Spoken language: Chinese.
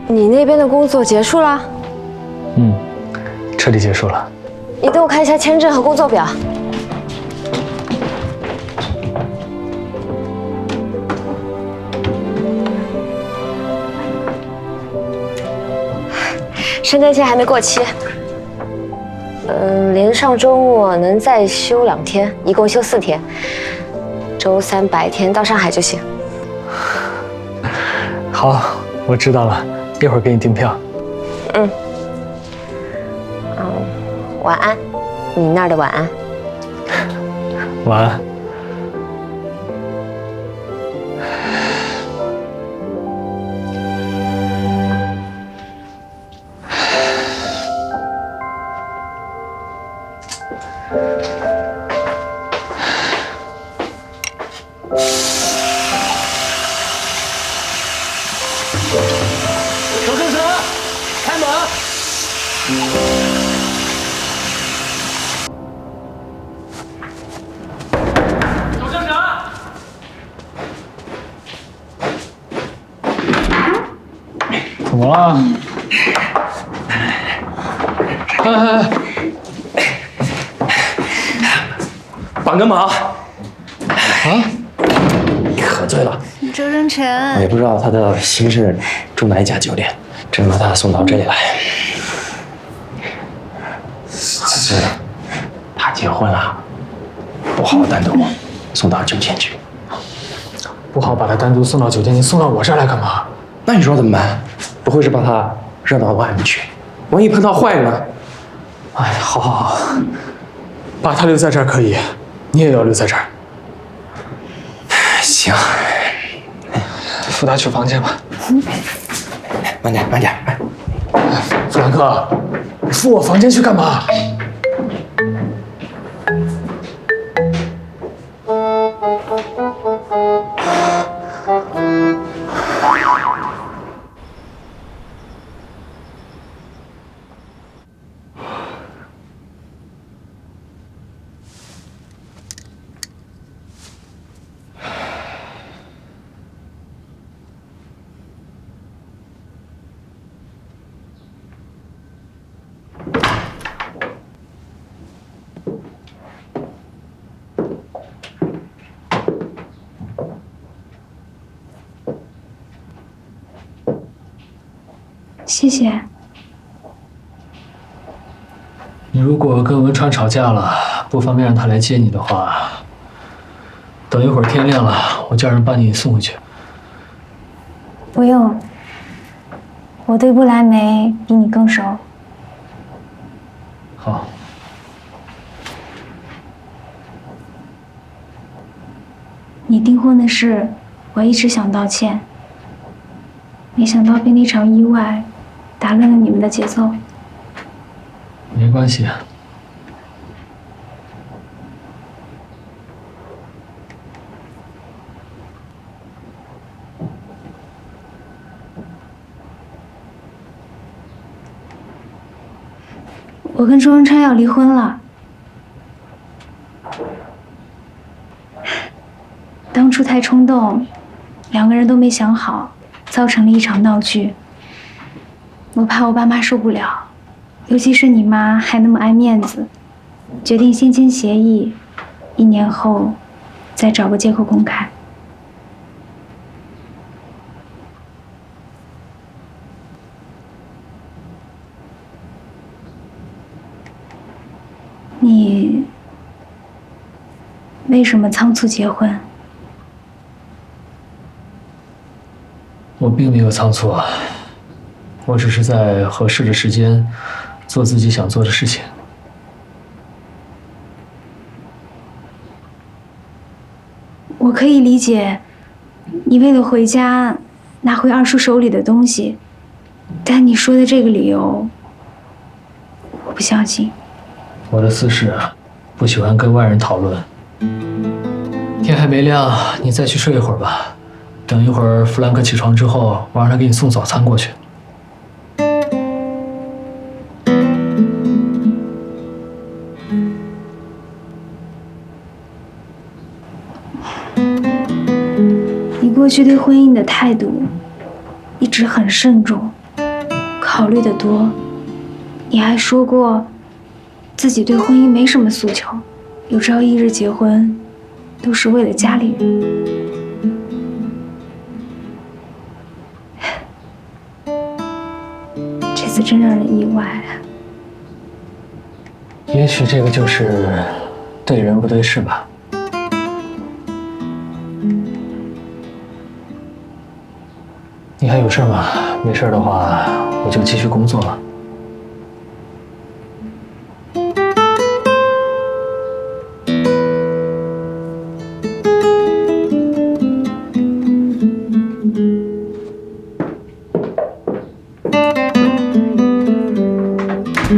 你那边的工作结束了？彻底结束了。你等我看一下签证和工作表。申根签还没过期。连上周末能再休2天，一共休4天。周3白天到上海就行。好，我知道了，一会儿给你订票。晚安，你那儿的晚安。晚安。周生成，开门！周生成，怎么了？哎，帮个忙！啊！你喝醉了，周生我辰，也不知道他的心事住哪一家酒店，真把他送到这里来。是，他结婚了，不好单独送到酒店去。不好把他单独送到酒店，你送到我这儿来干嘛？那你说怎么办？不会是把他扔到外面去？万一碰到坏人呢？哎，好好好，把他留在这儿可以，你也要留在这儿。行，扶他去房间吧。慢点，慢点。哎，弗兰克，你扶我房间去干嘛？谢谢。你如果跟文川吵架了，不方便让他来接你的话，等一会儿天亮了，我叫人把你送回去。不用，我对不来梅比你更熟。好。你订婚的事，我一直想道歉，没想到被那场意外打乱了你们的节奏。没关系。我跟周文川要离婚了。当初太冲动，2个人都没想好，造成了一场闹剧。我怕我爸妈受不了，尤其是你妈还那么爱面子，决定先签协议，1年后再找个借口公开。你为什么仓促结婚？我并没有仓促，我只是在合适的时间做自己想做的事情。我可以理解，你为了回家拿回二叔手里的东西，但你说的这个理由，我不相信。我的私事不喜欢跟外人讨论。天还没亮，你再去睡一会儿吧。等一会儿弗兰克起床之后，我让他给你送早餐过去。你过去对婚姻的态度一直很慎重，考虑的多。你还说过，自己对婚姻没什么诉求，有朝一日结婚，都是为了家里人。这次真让人意外。也许这个就是对人不对事吧。你还有事吗？没事的话，我就继续工作了。